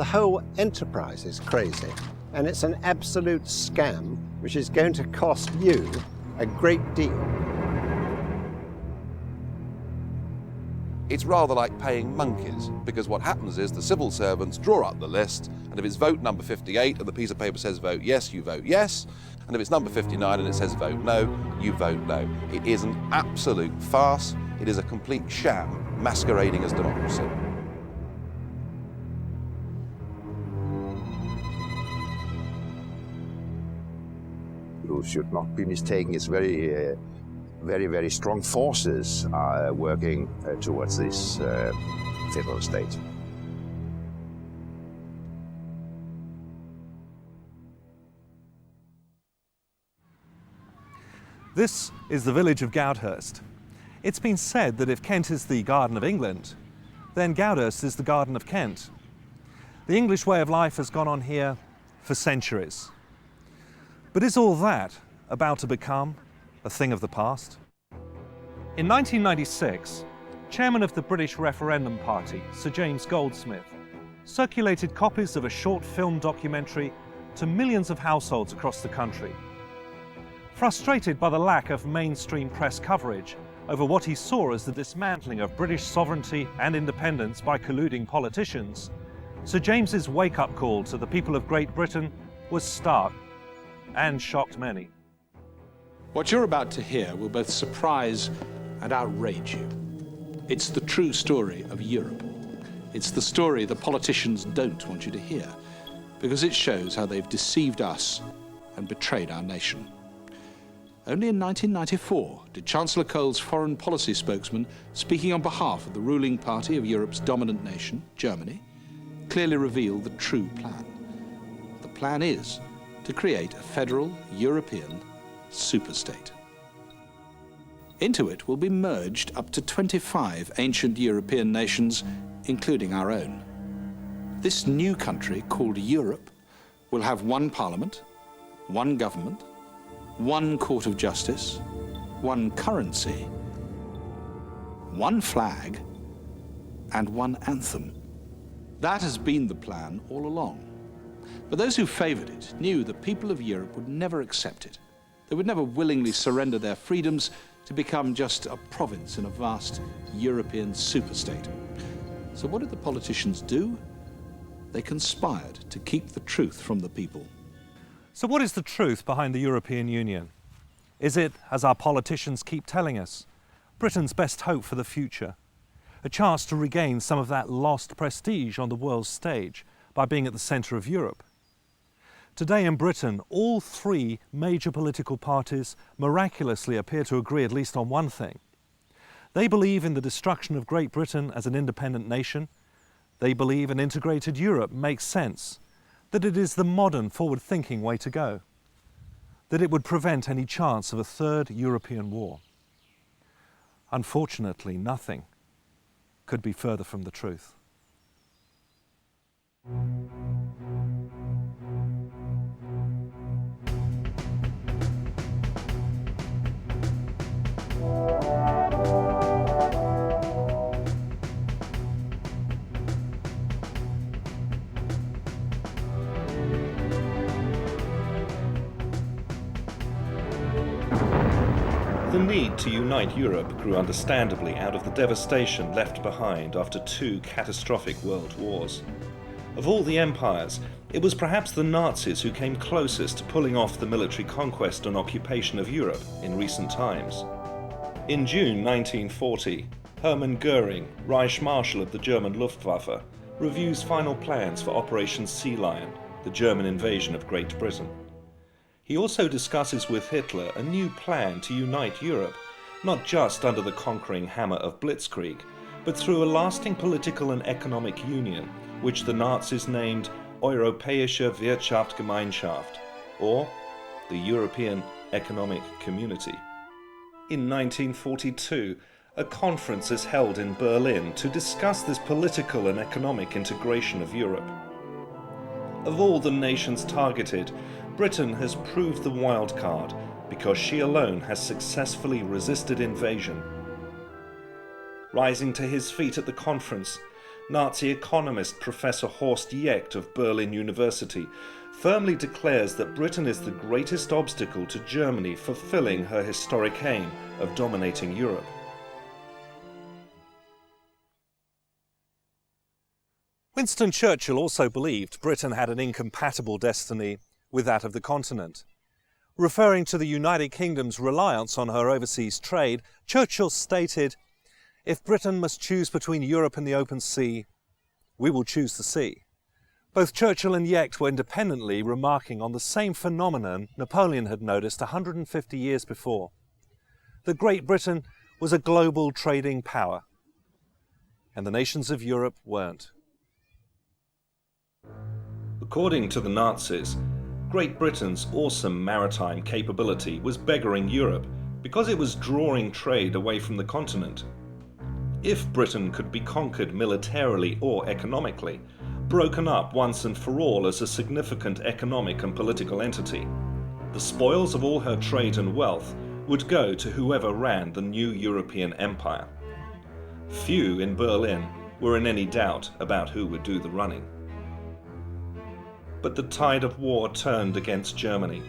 The whole enterprise is crazy, and it's an absolute scam which is going to cost you a great deal. It's rather like paying monkeys, because what happens is the civil servants draw up the list, and if it's vote number 58 and the piece of paper says vote yes, you vote yes, and if it's number 59 and it says vote no, you vote no. It is an absolute farce. It is a complete sham masquerading as democracy. You should not be mistaken. It's very, very strong forces are working towards this federal state. This is the village of Goudhurst. It's been said that if Kent is the Garden of England, then Goudhurst is the Garden of Kent. The English way of life has gone on here for centuries. But is all that about to become a thing of the past? In 1996, chairman of the British Referendum Party, Sir James Goldsmith, circulated copies of a short film documentary to millions of households across the country. Frustrated by the lack of mainstream press coverage over what he saw as the dismantling of British sovereignty and independence by colluding politicians, Sir James's wake-up call to the people of Great Britain was stark and shocked many. What you're about to hear will both surprise and outrage you. It's the true story of Europe. It's the story the politicians don't want you to hear, because it shows how they've deceived us and betrayed our nation. Only in 1994 did Chancellor Kohl's foreign policy spokesman, speaking on behalf of the ruling party of Europe's dominant nation, Germany, clearly reveal the true plan. The plan is to create a federal European superstate. Into it will be merged up to 25 ancient European nations, including our own. This new country, called Europe, will have one parliament, one government, one court of justice, one currency, one flag, and one anthem. That has been the plan all along. But those who favored it knew the people of Europe would never accept it. They would never willingly surrender their freedoms to become just a province in a vast European superstate. So what did the politicians do? They conspired to keep the truth from the people. So what is the truth behind the European Union? Is it, as our politicians keep telling us, Britain's best hope for the future? A chance to regain some of that lost prestige on the world stage by being at the centre of Europe? Today in Britain, all three major political parties miraculously appear to agree at least on one thing. They believe in the destruction of Great Britain as an independent nation. They believe an integrated Europe makes sense, that it is the modern, forward-thinking way to go, that it would prevent any chance of a third European war. Unfortunately, nothing could be further from the truth. The need to unite Europe grew understandably out of the devastation left behind after two catastrophic world wars. Of all the empires, it was perhaps the Nazis who came closest to pulling off the military conquest and occupation of Europe in recent times. In June 1940, Hermann Göring, Reich Marshal of the German Luftwaffe, reviews final plans for Operation Sea Lion, the German invasion of Great Britain. He also discusses with Hitler a new plan to unite Europe, not just under the conquering hammer of Blitzkrieg, but through a lasting political and economic union, which the Nazis named Europäische Wirtschaftsgemeinschaft, or the European Economic Community. In 1942, a conference is held in Berlin to discuss this political and economic integration of Europe. Of all the nations targeted, Britain has proved the wild card because she alone has successfully resisted invasion. Rising to his feet at the conference, Nazi economist Professor Horst Jecht of Berlin University firmly declares that Britain is the greatest obstacle to Germany fulfilling her historic aim of dominating Europe. Winston Churchill also believed Britain had an incompatible destiny with that of the continent. Referring to the United Kingdom's reliance on her overseas trade, Churchill stated, "If Britain must choose between Europe and the open sea, we will choose the sea." Both Churchill and Jecht were independently remarking on the same phenomenon Napoleon had noticed 150 years before, that Great Britain was a global trading power, and the nations of Europe weren't. According to the Nazis, Great Britain's awesome maritime capability was beggaring Europe because it was drawing trade away from the continent. If Britain could be conquered militarily or economically, broken up once and for all as a significant economic and political entity, the spoils of all her trade and wealth would go to whoever ran the new European empire. Few in Berlin were in any doubt about who would do the running. But the tide of war turned against Germany.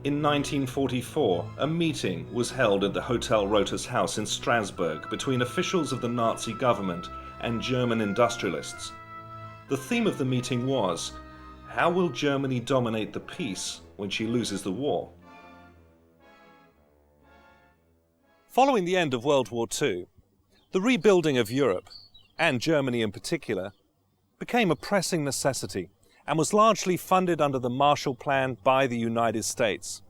In 1944, a meeting was held at the Hotel Rotas House in Strasbourg between officials of the Nazi government and German industrialists. The theme of the meeting was, how will Germany dominate the peace when she loses the war? Following the end of World War II, the rebuilding of Europe, and Germany in particular, became a pressing necessity and was largely funded under the Marshall Plan by the United States.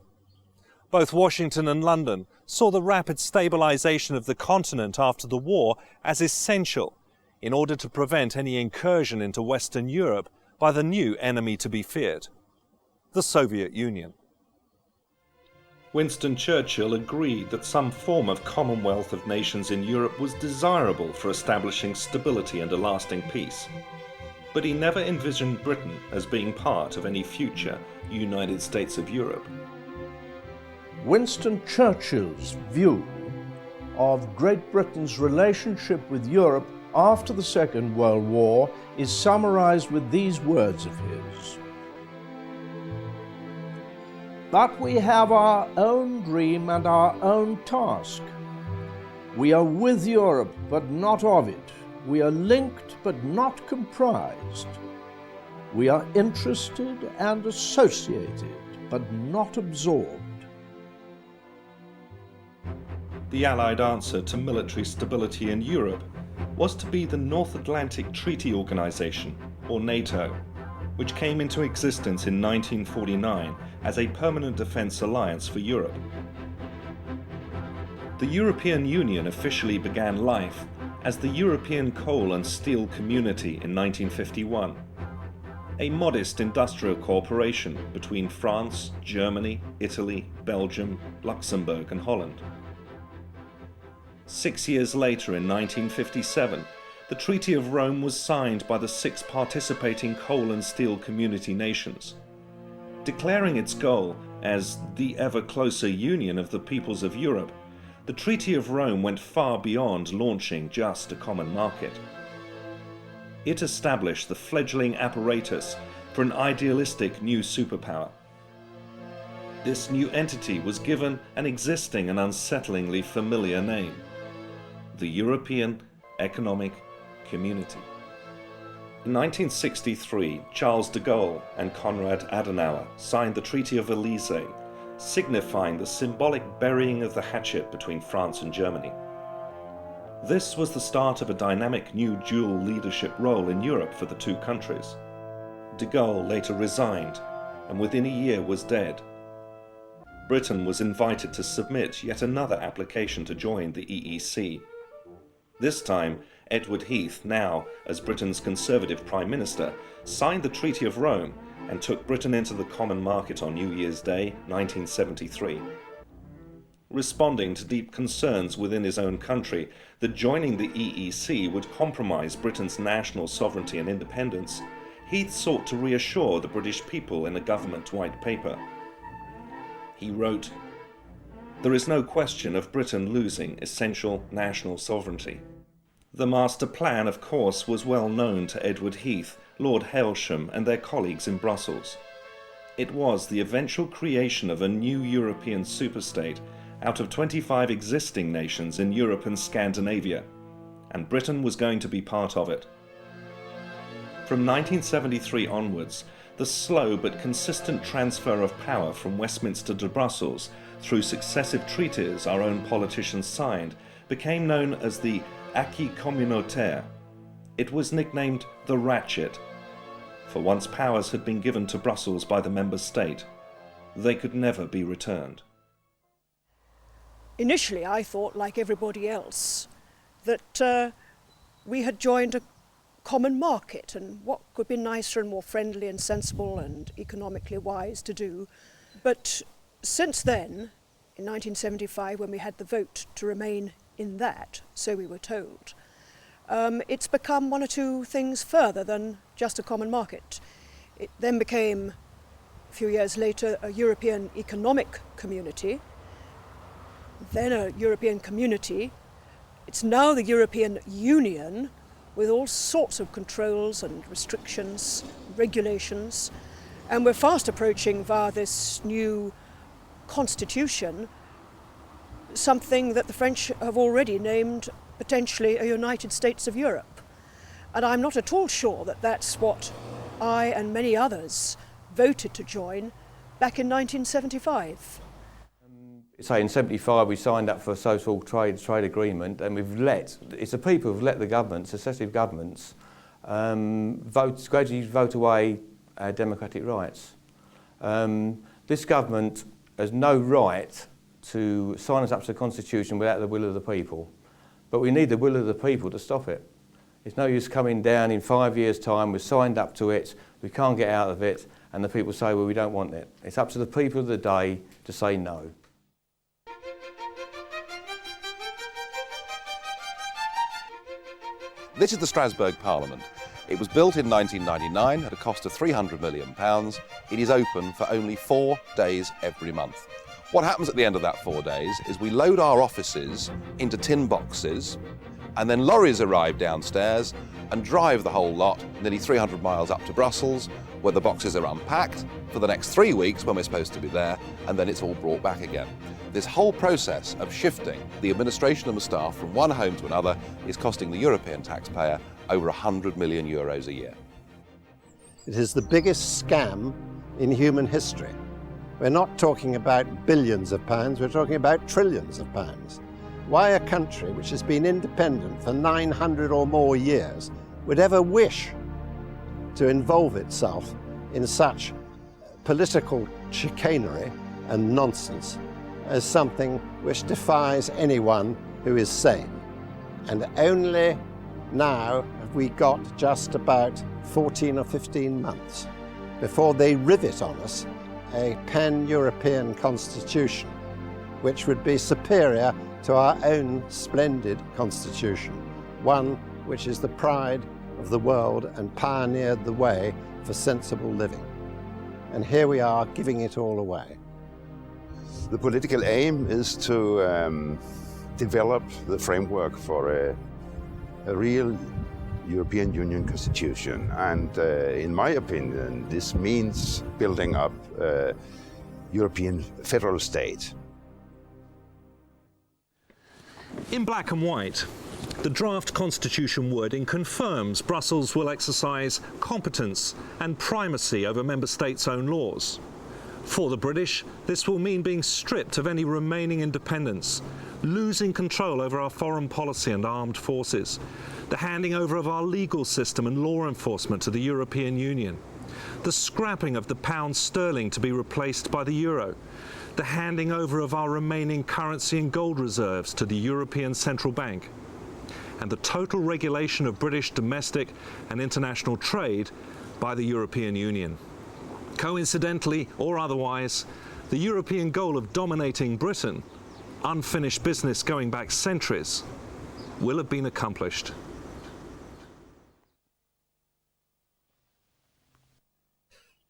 Both Washington and London saw the rapid stabilization of the continent after the war as essential in order to prevent any incursion into Western Europe by the new enemy to be feared, the Soviet Union. Winston Churchill agreed that some form of commonwealth of nations in Europe was desirable for establishing stability and a lasting peace. But he never envisioned Britain as being part of any future United States of Europe. Winston Churchill's view of Great Britain's relationship with Europe after the Second World War is summarized with these words of his: "That we have our own dream and our own task. We are with Europe, but not of it. We are linked, but not comprised. We are interested and associated, but not absorbed." The Allied answer to military stability in Europe was to be the North Atlantic Treaty Organization, or NATO, which came into existence in 1949 as a permanent defense alliance for Europe. The European Union officially began life as the European Coal and Steel Community in 1951, a modest industrial cooperation between France, Germany, Italy, Belgium, Luxembourg and Holland. 6 years later, in 1957, the Treaty of Rome was signed by the 6 participating coal and steel community nations. Declaring its goal as the ever closer union of the peoples of Europe, the Treaty of Rome went far beyond launching just a common market. It established the fledgling apparatus for an idealistic new superpower. This new entity was given an existing and unsettlingly familiar name: the European Economic Community. In 1963, Charles de Gaulle and Konrad Adenauer signed the Treaty of Élysée, signifying the symbolic burying of the hatchet between France and Germany. This was the start of a dynamic new dual leadership role in Europe for the two countries. De Gaulle later resigned, and within a year was dead. Britain was invited to submit yet another application to join the EEC. This time, Edward Heath, now as Britain's Conservative Prime Minister, signed the Treaty of Rome and took Britain into the common market on New Year's Day, 1973. Responding to deep concerns within his own country that joining the EEC would compromise Britain's national sovereignty and independence, Heath sought to reassure the British people in a government white paper. He wrote, "There is no question of Britain losing essential national sovereignty. The master plan, of course, was well known to Edward Heath, Lord Hailsham and their colleagues in Brussels. It was the eventual creation of a new European superstate out of 25 existing nations in Europe and Scandinavia, and Britain was going to be part of it. From 1973 onwards, the slow but consistent transfer of power from Westminster to Brussels through successive treaties our own politicians signed became known as the acquis communautaire. It was nicknamed the ratchet, for once powers had been given to Brussels by the member state, they could never be returned. Initially, I thought, like everybody else, that we had joined a common market, and what could be nicer and more friendly and sensible and economically wise to do. But since then, in 1975, when we had the vote to remain in that, so we were told, it's become one or two things further than just a common market. It then became, a few years later, a European economic community, then a European community. It's now the European Union, with all sorts of controls and restrictions, regulations, and we're fast approaching, via this new constitution, something that the French have already named potentially a United States of Europe. And I'm not at all sure that that's what I and many others voted to join back in 1975. Say in 75 we signed up for a social trade agreement, and it's the people who've let the governments, successive governments, gradually vote away our democratic rights. This government has no right to sign us up to the Constitution without the will of the people. But we need the will of the people to stop it. It's no use coming down in 5 years' time, we've signed up to it, we can't get out of it, and the people say, well, we don't want it. It's up to the people of the day to say no. This is the Strasbourg Parliament. It was built in 1999 at a cost of £300 million. It is open for only 4 days every month. What happens at the end of that 4 days is we load our offices into tin boxes, and then lorries arrive downstairs and drive the whole lot nearly 300 miles up to Brussels, where the boxes are unpacked for the next 3 weeks when we're supposed to be there, and then it's all brought back again. This whole process of shifting the administration and the staff from one home to another is costing the European taxpayer over €100 million a year. It is the biggest scam in human history. We're not talking about billions of pounds, we're talking about trillions of pounds. Why a country which has been independent for 900 or more years would ever wish to involve itself in such political chicanery and nonsense as something which defies anyone who is sane. And only now have we got just about 14 or 15 months before they rivet on us a pan-European constitution which would be superior to our own splendid constitution, one which is the pride of the world and pioneered the way for sensible living. And here we are giving it all away. The political aim is to develop the framework for a real European Union constitution. And in my opinion, this means building up a European federal state. In black and white, the draft constitution wording confirms Brussels will exercise competence and primacy over member states' own laws. For the British, this will mean being stripped of any remaining independence, losing control over our foreign policy and armed forces, the handing over of our legal system and law enforcement to the European Union, the scrapping of the pound sterling to be replaced by the euro, the handing over of our remaining currency and gold reserves to the European Central Bank, and the total regulation of British domestic and international trade by the European Union. Coincidentally or otherwise, the European goal of dominating Britain, unfinished business going back centuries, will have been accomplished.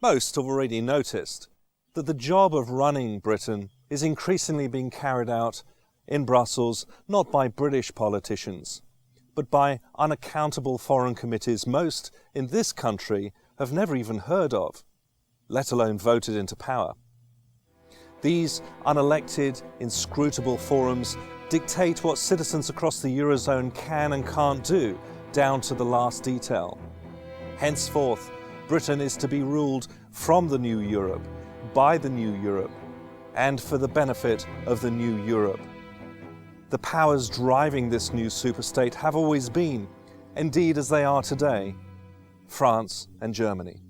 Most have already noticed that the job of running Britain is increasingly being carried out in Brussels not by British politicians, but by unaccountable foreign committees most in this country have never even heard of, let alone voted into power. These unelected, inscrutable forums dictate what citizens across the Eurozone can and can't do, down to the last detail. Henceforth, Britain is to be ruled from the new Europe, by the new Europe, and for the benefit of the new Europe. The powers driving this new superstate have always been, indeed as they are today, France and Germany.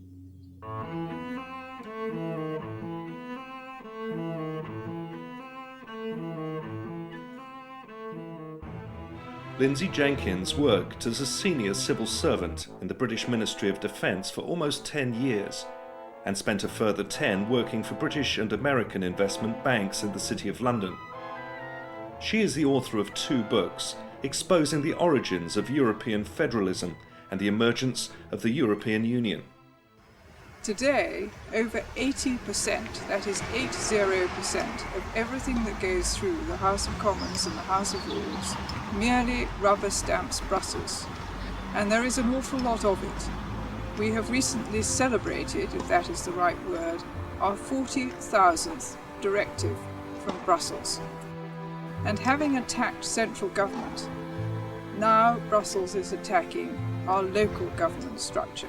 Lindsay Jenkins worked as a senior civil servant in the British Ministry of Defence for almost 10 years and spent a further 10 working for British and American investment banks in the City of London. She is the author of 2 books exposing the origins of European federalism and the emergence of the European Union. Today, over 80%, that is 80%, of everything that goes through the House of Commons and the House of Lords merely rubber stamps Brussels. And there is an awful lot of it. We have recently celebrated, if that is the right word, our 40,000th directive from Brussels. And having attacked central government, now Brussels is attacking our local government structure.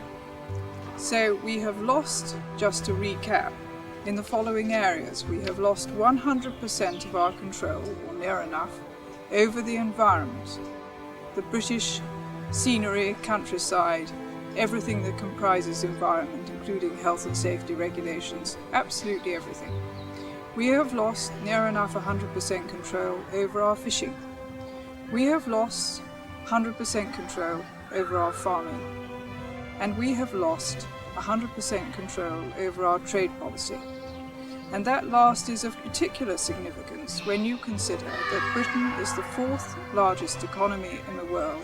So we have lost, just to recap, in the following areas. We have lost 100% of our control, or near enough, over the environment. The British scenery, countryside, everything that comprises environment, including health and safety regulations, absolutely everything. We have lost near enough 100% control over our fishing. We have lost 100% control over our farming. And we have lost 100% control over our trade policy. And that last is of particular significance when you consider that Britain is the 4th largest economy in the world,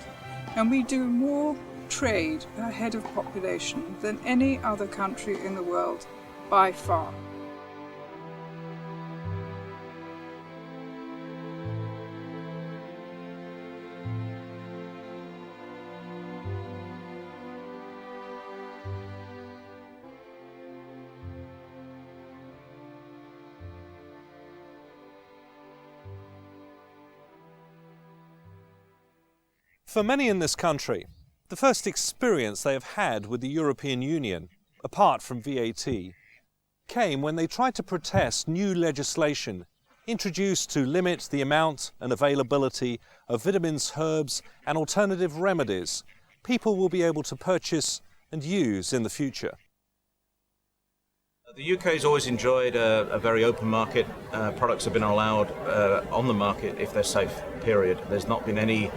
and we do more trade per head of population than any other country in the world by far. For many in this country, the first experience they have had with the European Union, apart from VAT, came when they tried to protest new legislation introduced to limit the amount and availability of vitamins, herbs and alternative remedies people will be able to purchase and use in the future. The UK has always enjoyed a very open market. Products have been allowed on the market if they're safe, period. There's not been any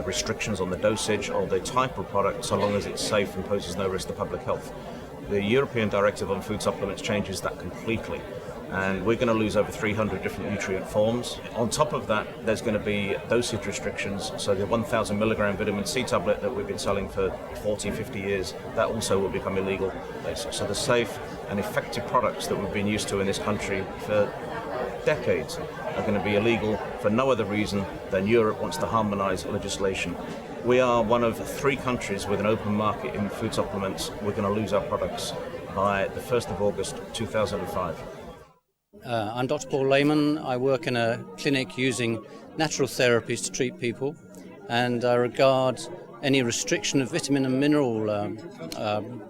restrictions on the dosage or the type of product so long as it's safe and poses no risk to public health. The European Directive on Food Supplements changes that completely, and we're going to lose over 300 different nutrient forms. On top of that, there's going to be dosage restrictions, so the 1,000 milligram vitamin C tablet that we've been selling for 40, 50 years, that also will become illegal. So the safe and effective products that we've been used to in this country for decades are going to be illegal for no other reason than Europe wants to harmonise legislation. We are one of 3 countries with an open market in food supplements. We're going to lose our products by the 1st of August 2005. I'm Dr. Paul Lehman. I work in a clinic using natural therapies to treat people, and I regard any restriction of vitamin and mineral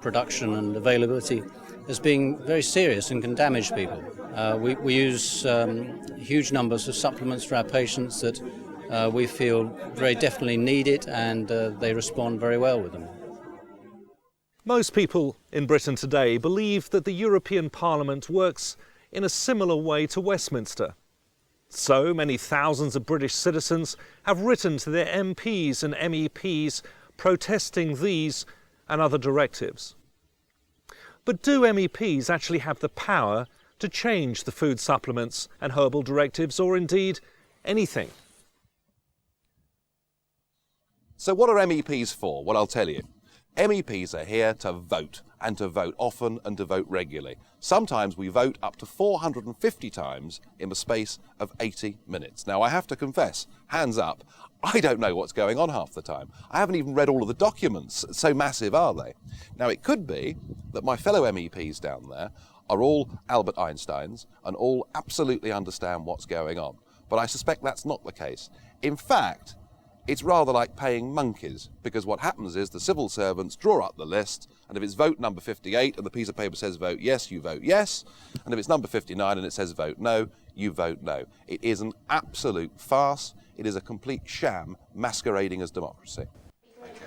production and availability as being very serious and can damage people. We use huge numbers of supplements for our patients that we feel very definitely need it, and they respond very well with them. Most people in Britain today believe that the European Parliament works in a similar way to Westminster. So many thousands of British citizens have written to their MPs and MEPs protesting these and other directives. But do MEPs actually have the power to change the food supplements and herbal directives, or indeed anything? So what are MEPs for? Well, I'll tell you. MEPs are here to vote, and to vote often and to vote regularly. Sometimes we vote up to 450 times in the space of 80 minutes. Now, I have to confess, hands up, I don't know what's going on half the time. I haven't even read all of the documents, so massive are they. Now, it could be that my fellow MEPs down there are all Albert Einsteins and all absolutely understand what's going on. But I suspect that's not the case. In fact, it's rather like paying monkeys, because what happens is the civil servants draw up the list, and if it's vote number 58 and the piece of paper says vote yes, you vote yes, and if it's number 59 and it says vote no, you vote no. It is an absolute farce. It is a complete sham masquerading as democracy. Okay.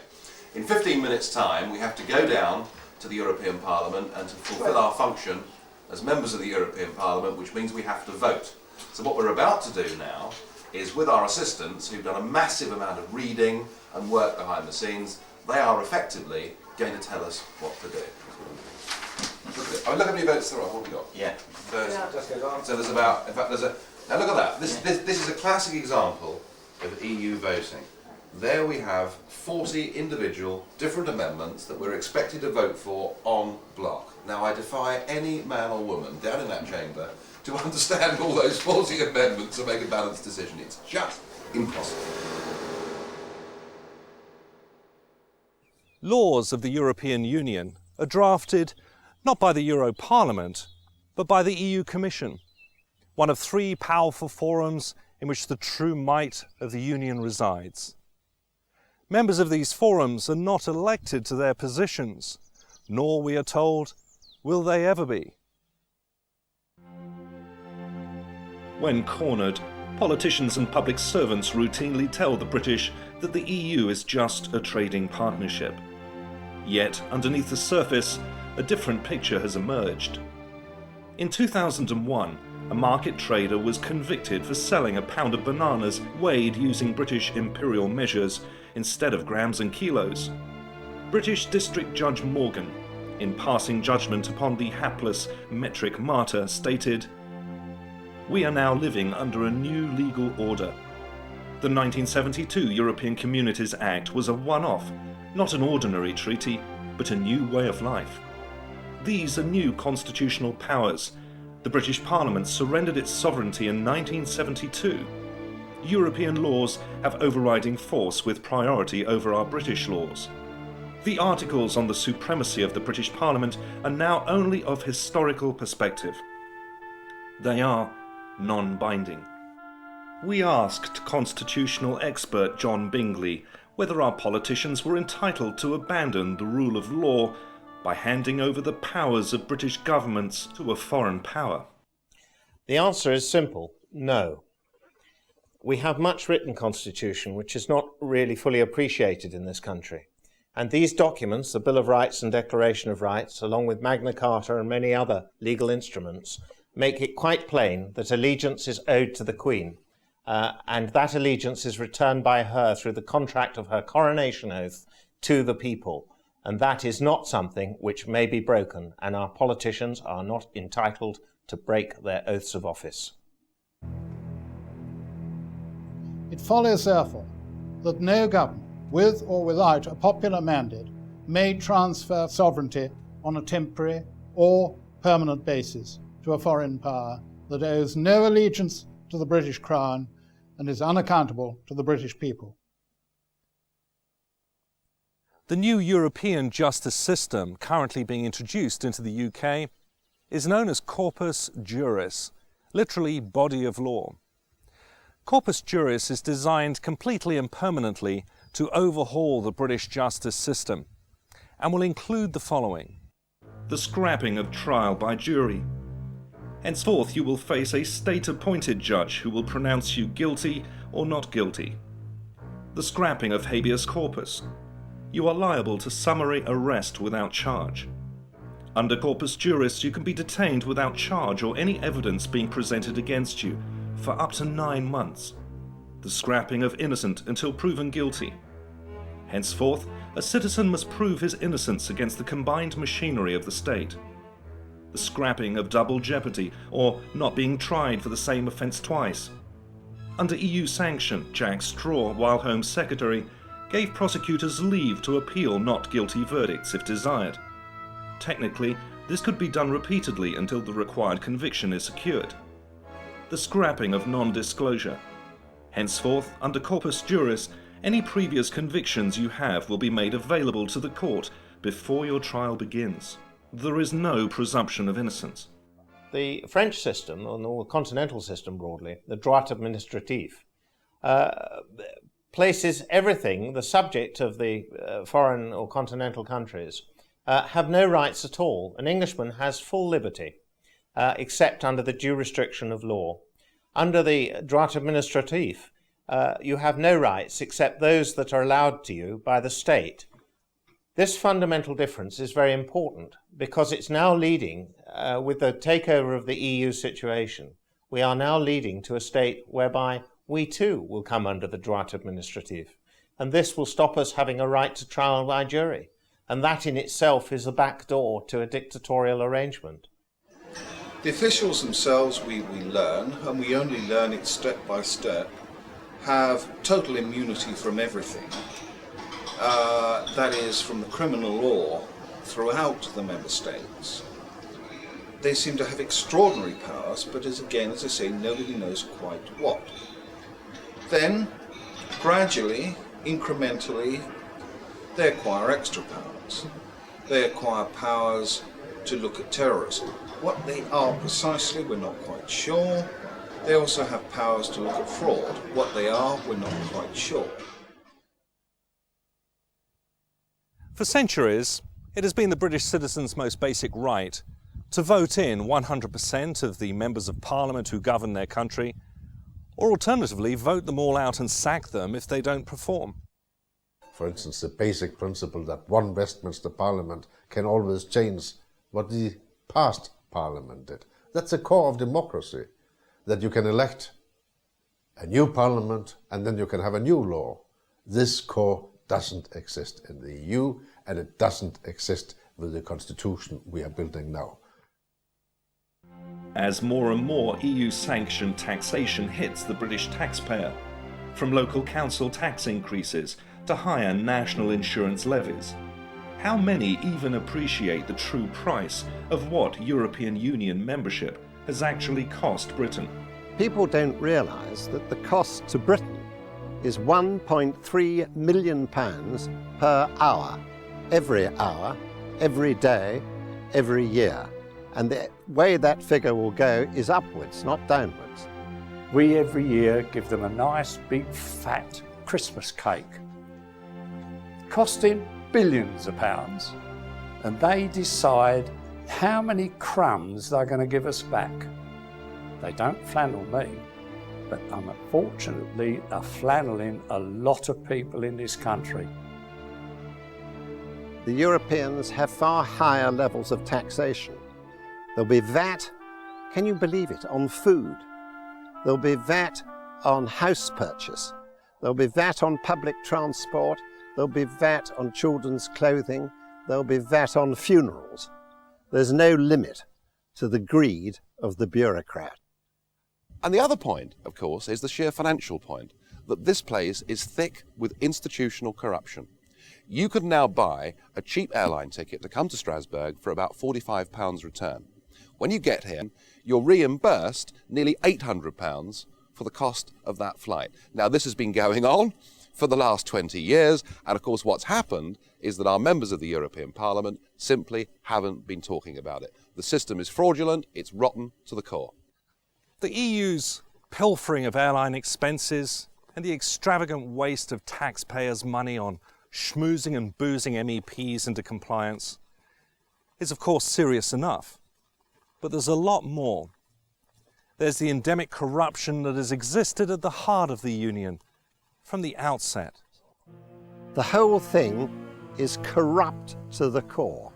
In 15 minutes' time, we have to go down to the European Parliament and to fulfil our function as members of the European Parliament, which means we have to vote. So what we're about to do now is, with our assistants, who've done a massive amount of reading and work behind the scenes, they are effectively going to tell us what to do. Look how many votes there are. What have we got? Yeah. So there's about, in fact, now look at that. This is a classic example of EU voting. There we have 40 individual different amendments that we're expected to vote for en bloc. Now, I defy any man or woman down in that chamber to understand all those 40 amendments and make a balanced decision. It's just impossible. Laws of the European Union are drafted not by the Euro Parliament, but by the EU Commission, one of three powerful forums in which the true might of the Union resides. Members of these forums are not elected to their positions, nor, we are told, will they ever be. When cornered, politicians and public servants routinely tell the British that the EU is just a trading partnership. Yet, underneath the surface, a different picture has emerged. In 2001, a market trader was convicted for selling a pound of bananas weighed using British imperial measures instead of grams and kilos. British District Judge Morgan, in passing judgment upon the hapless metric martyr, stated, "We are now living under a new legal order. The 1972 European Communities Act was a one-off, not an ordinary treaty, but a new way of life. These are new constitutional powers. The British Parliament surrendered its sovereignty in 1972. European laws have overriding force with priority over our British laws. The articles on the supremacy of the British Parliament are now only of historical perspective. They are non-binding." We asked constitutional expert John Bingley whether our politicians were entitled to abandon the rule of law by handing over the powers of British governments to a foreign power. The answer is simple: no. We have much written constitution which is not really fully appreciated in this country. And these documents, the Bill of Rights and Declaration of Rights, along with Magna Carta and many other legal instruments, make it quite plain that allegiance is owed to the Queen, and that allegiance is returned by her through the contract of her coronation oath to the people. And that is not something which may be broken, and our politicians are not entitled to break their oaths of office. It follows, therefore, that no government, with or without a popular mandate, may transfer sovereignty on a temporary or permanent basis to a foreign power that owes no allegiance to the British Crown and is unaccountable to the British people. The new European justice system currently being introduced into the UK is known as Corpus Juris, literally body of law. Corpus Juris is designed completely and permanently to overhaul the British justice system and will include the following: the scrapping of trial by jury. Henceforth you will face a state-appointed judge who will pronounce you guilty or not guilty. The scrapping of habeas corpus. You are liable to summary arrest without charge. Under Corpus Juris, you can be detained without charge or any evidence being presented against you for up to 9 months. The scrapping of innocent until proven guilty. Henceforth, a citizen must prove his innocence against the combined machinery of the state. The scrapping of double jeopardy, or not being tried for the same offence twice. Under EU sanction, Jack Straw, while Home Secretary, gave prosecutors leave to appeal not guilty verdicts if desired. Technically, this could be done repeatedly until the required conviction is secured. The scrapping of non-disclosure. Henceforth, under corpus juris, any previous convictions you have will be made available to the court before your trial begins. There is no presumption of innocence. The French system, or the continental system broadly, the droit administratif, places everything, the subject of the foreign or continental countries, have no rights at all. An Englishman has full liberty, except under the due restriction of law. Under the droit administratif, you have no rights except those that are allowed to you by the state. This fundamental difference is very important because it's now leading, with the takeover of the EU situation, we are now leading to a state whereby we too will come under the droit administratif. And this will stop us having a right to trial by jury. And that in itself is a back door to a dictatorial arrangement. The officials themselves, we learn, and we only learn it step by step, have total immunity from everything. That is, from the criminal law throughout the member states. They seem to have extraordinary powers, but as I say, nobody knows quite what. Then, gradually, incrementally, they acquire extra powers. They acquire powers to look at terrorism. What they are precisely, we're not quite sure. They also have powers to look at fraud. What they are, we're not quite sure. For centuries, it has been the British citizens' most basic right to vote in 100% of the members of Parliament who govern their country, or alternatively vote them all out and sack them if they don't perform. For instance, the basic principle that one Westminster Parliament can always change what the past Parliament did. That's the core of democracy, that you can elect a new Parliament and then you can have a new law. This core doesn't exist in the EU, and it doesn't exist with the constitution we are building now. As more and more EU-sanctioned taxation hits the British taxpayer, from local council tax increases to higher national insurance levies, how many even appreciate the true price of what European Union membership has actually cost Britain? People don't realise that the cost to Britain is £1.3 million per hour, every day, every year. And the way that figure will go is upwards, not downwards. We every year give them a nice big fat Christmas cake, costing billions of pounds, and they decide how many crumbs they're going to give us back. They don't flannel me, but unfortunately are flanneling a lot of people in this country. The Europeans have far higher levels of taxation. There'll be VAT, can you believe it, on food. There'll be VAT on house purchase. There'll be VAT on public transport. There'll be VAT on children's clothing. There'll be VAT on funerals. There's no limit to the greed of the bureaucrat. And the other point, of course, is the sheer financial point, that this place is thick with institutional corruption. You could now buy a cheap airline ticket to come to Strasbourg for about £45 return. When you get here, you're reimbursed nearly £800 for the cost of that flight. Now, this has been going on for the last 20 years, and of course what's happened is that our members of the European Parliament simply haven't been talking about it. The system is fraudulent, it's rotten to the core. The EU's pilfering of airline expenses and the extravagant waste of taxpayers' money on schmoozing and boozing MEPs into compliance is of course serious enough. But there's a lot more. There's the endemic corruption that has existed at the heart of the Union from the outset. The whole thing is corrupt to the core.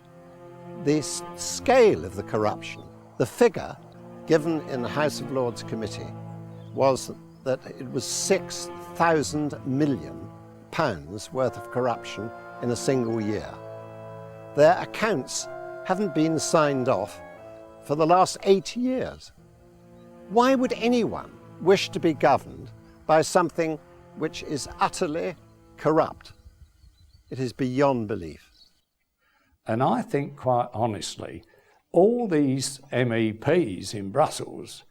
The scale of the corruption, the figure given in the House of Lords Committee was that it was £6,000 million worth of corruption in a single year. Their accounts haven't been signed off for the last 8 years. Why would anyone wish to be governed by something which is utterly corrupt? It is beyond belief. And I think, quite honestly, all these MEPs in Brussels,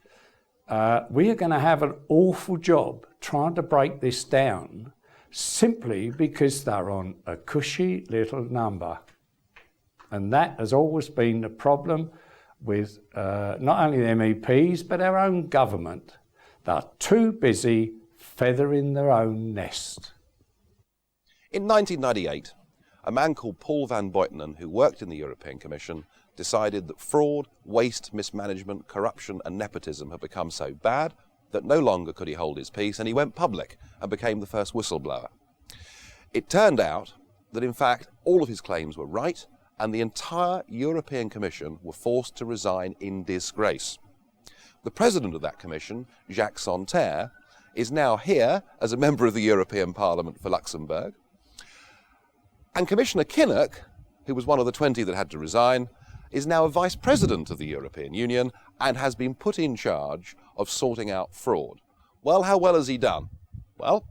we are going to have an awful job trying to break this down simply because they're on a cushy little number. And that has always been the problem with not only the MEPs, but our own government. They're too busy feathering their own nest. In 1998, a man called Paul van Buitenen, who worked in the European Commission, decided that fraud, waste, mismanagement, corruption and nepotism had become so bad that no longer could he hold his peace, and he went public and became the first whistleblower. It turned out that in fact all of his claims were right, and the entire European Commission were forced to resign in disgrace. The president of that commission, Jacques Santer, is now here as a member of the European Parliament for Luxembourg. And Commissioner Kinnock, who was one of the 20 that had to resign, is now a vice president of the European Union and has been put in charge of sorting out fraud. Well, how well has he done? Well,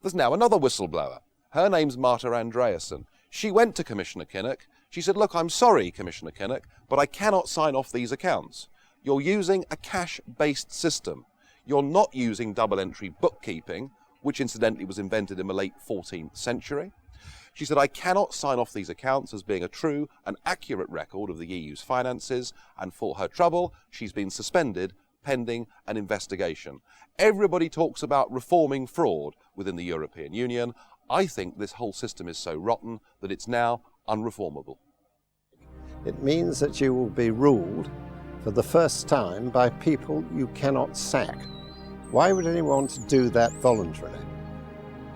there's now another whistleblower. Her name's Marta Andreasen. She went to Commissioner Kinnock. She said, look, I'm sorry, Commissioner Kinnock, but I cannot sign off these accounts. You're using a cash-based system. You're not using double-entry bookkeeping, which incidentally was invented in the late 14th century. She said, I cannot sign off these accounts as being a true and accurate record of the EU's finances, and for her trouble, she's been suspended pending an investigation. Everybody talks about reforming fraud within the European Union. I think this whole system is so rotten that it's now unreformable. It means that you will be ruled for the first time by people you cannot sack. Why would anyone want to do that voluntarily?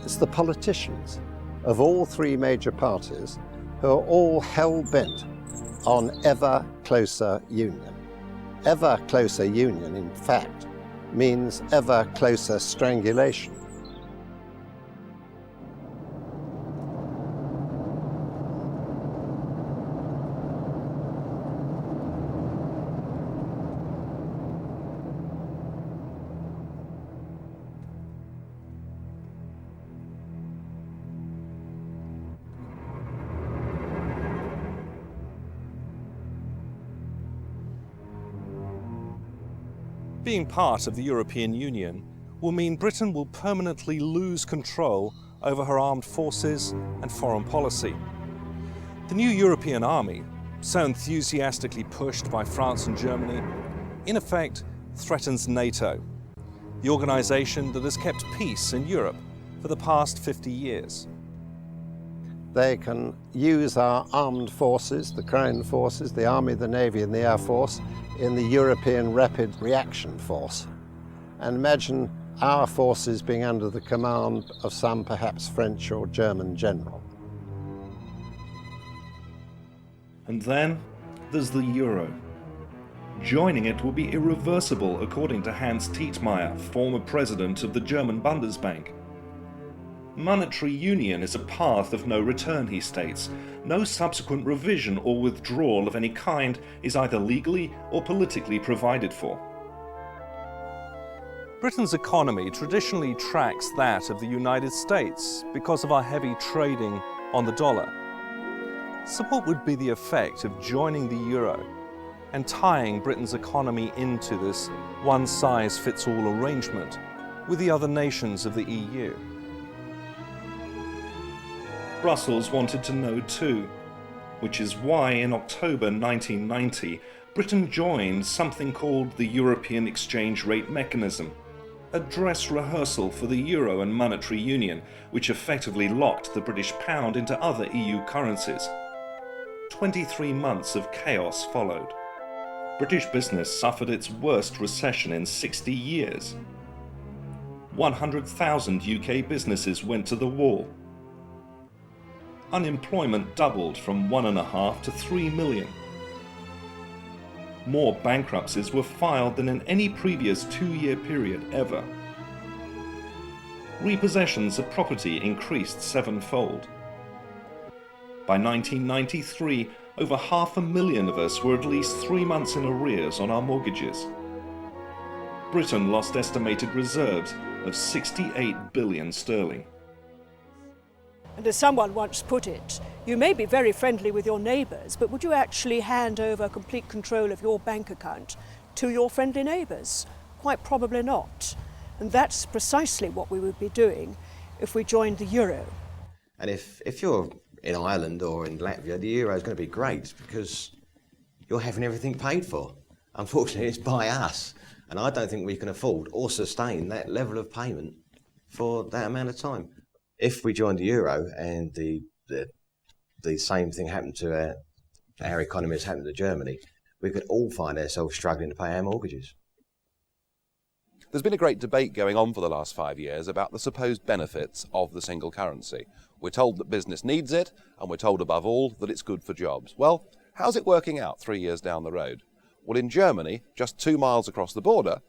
It's the politicians of all three major parties who are all hell-bent on ever closer union. Ever closer union, in fact, means ever closer strangulation. Being part of the European Union will mean Britain will permanently lose control over her armed forces and foreign policy. The new European army, so enthusiastically pushed by France and Germany, in effect threatens NATO, the organisation that has kept peace in Europe for the past 50 years. They can use our armed forces, the Crown forces, the Army, the Navy and the Air Force, in the European Rapid Reaction Force. And imagine our forces being under the command of some perhaps French or German general. And then there's the euro. Joining it will be irreversible, according to Hans Tietmeyer, former president of the German Bundesbank. Monetary union is a path of no return, he states. No subsequent revision or withdrawal of any kind is either legally or politically provided for. Britain's economy traditionally tracks that of the United States because of our heavy trading on the dollar. So what would be the effect of joining the euro and tying Britain's economy into this one-size-fits-all arrangement with the other nations of the EU? Brussels wanted to know too, which is why in October 1990 Britain joined something called the European Exchange Rate Mechanism, a dress rehearsal for the euro and monetary union, which effectively locked the British pound into other EU currencies. 23 months of chaos followed. British business suffered its worst recession in 60 years. 100,000 UK businesses went to the wall. Unemployment doubled from 1.5 to 3 million. More bankruptcies were filed than in any previous 2-year period ever. Repossessions of property increased 7-fold. By 1993, over 500,000 of us were at least 3 months in arrears on our mortgages. Britain lost estimated reserves of 68 billion sterling. And as someone once put it, you may be very friendly with your neighbours, but would you actually hand over complete control of your bank account to your friendly neighbours? Quite probably not. And that's precisely what we would be doing if we joined the euro. And if you're in Ireland or in Latvia, the euro is going to be great because you're having everything paid for. Unfortunately, it's by us. And I don't think we can afford or sustain that level of payment for that amount of time. If we joined the euro and the same thing happened to our economy as happened to Germany, we could all find ourselves struggling to pay our mortgages. There's been a great debate going on for the last 5 years about the supposed benefits of the single currency. We're told that business needs it, and we're told above all that it's good for jobs. Well, how's it working out 3 years down the road? Well, in Germany, just 2 miles across the border,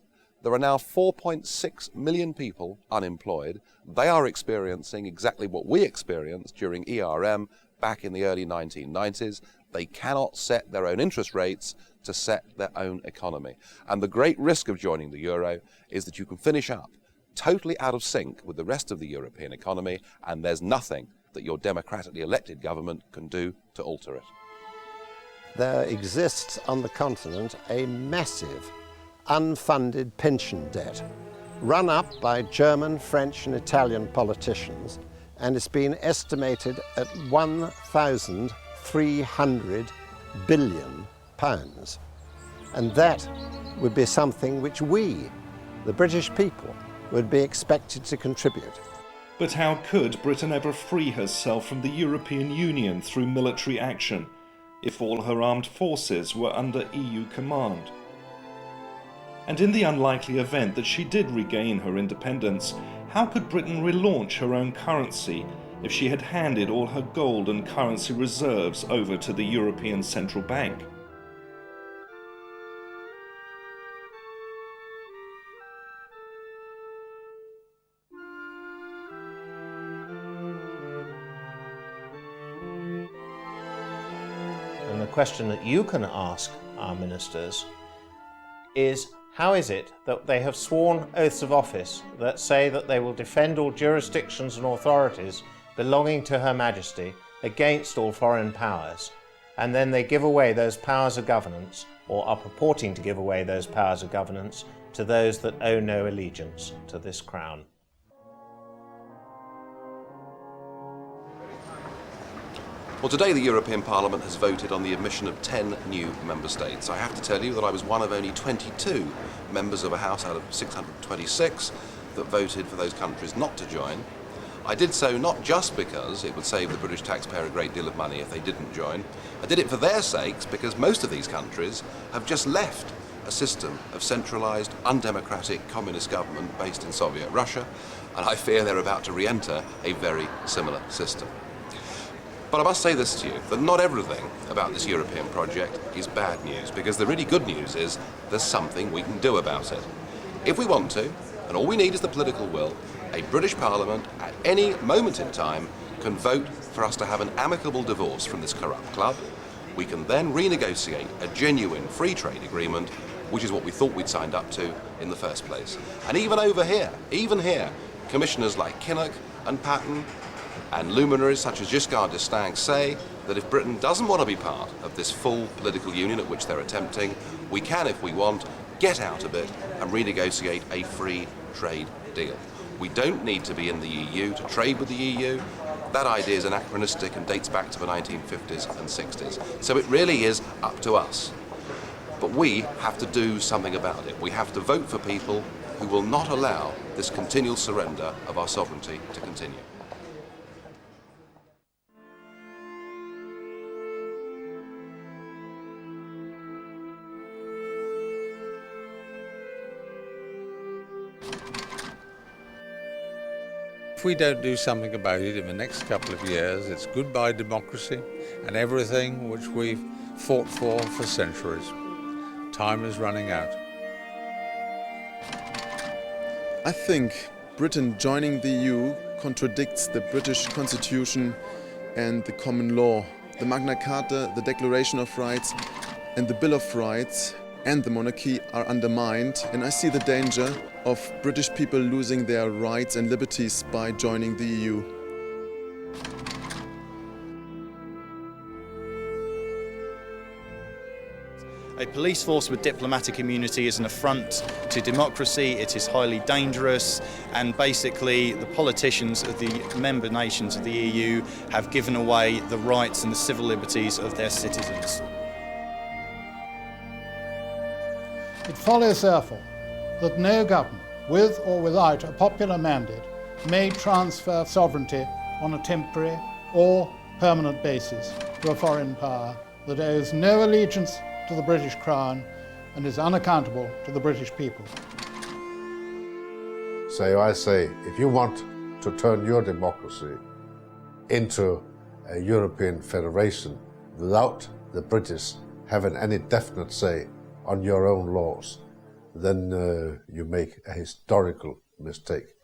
there are now 4.6 million people unemployed. They are experiencing exactly what we experienced during ERM back in the early 1990s. They cannot set their own interest rates to set their own economy. And the great risk of joining the euro is that you can finish up totally out of sync with the rest of the European economy, and there's nothing that your democratically elected government can do to alter it. There exists on the continent a massive unfunded pension debt run up by German, French and Italian politicians, and it's been estimated at £1,300 billion. And that would be something which we, the British people, would be expected to contribute. But how could Britain ever free herself from the European Union through military action if all her armed forces were under EU command? And in the unlikely event that she did regain her independence, how could Britain relaunch her own currency if she had handed all her gold and currency reserves over to the European Central Bank? And the question that you can ask our ministers is, how is it that they have sworn oaths of office that say that they will defend all jurisdictions and authorities belonging to Her Majesty against all foreign powers, and then they give away those powers of governance, or are purporting to give away those powers of governance, to those that owe no allegiance to this crown? Well, today the European Parliament has voted on the admission of 10 new member states. I have to tell you that I was one of only 22 members of a House out of 626 that voted for those countries not to join. I did so not just because it would save the British taxpayer a great deal of money if they didn't join. I did it for their sakes because most of these countries have just left a system of centralised, undemocratic communist government based in Soviet Russia, and I fear they're about to re-enter a very similar system. But I must say this to you, that not everything about this European project is bad news, because the really good news is there's something we can do about it. If we want to, and all we need is the political will, a British Parliament at any moment in time can vote for us to have an amicable divorce from this corrupt club. We can then renegotiate a genuine free trade agreement, which is what we thought we'd signed up to in the first place. And even here, commissioners like Kinnock and Patton and luminaries such as Giscard d'Estaing say that if Britain doesn't want to be part of this full political union at which they're attempting, we can, if we want, get out of it and renegotiate a free trade deal. We don't need to be in the EU to trade with the EU. That idea is anachronistic and dates back to the 1950s and 60s. So it really is up to us. But we have to do something about it. We have to vote for people who will not allow this continual surrender of our sovereignty to continue. If we don't do something about it in the next couple of years, it's goodbye democracy and everything which we've fought for centuries. Time is running out. I think Britain joining the EU contradicts the British Constitution and the common law. The Magna Carta, the Declaration of Rights and the Bill of Rights and the monarchy are undermined, and I see the danger of British people losing their rights and liberties by joining the EU. A police force with diplomatic immunity is an affront to democracy, it is highly dangerous, and basically the politicians of the member nations of the EU have given away the rights and the civil liberties of their citizens. It follows, therefore, that no government, with or without a popular mandate, may transfer sovereignty on a temporary or permanent basis to a foreign power that owes no allegiance to the British Crown and is unaccountable to the British people. So I say, if you want to turn your democracy into a European federation without the British having any definite say on your own laws, then you make a historical mistake.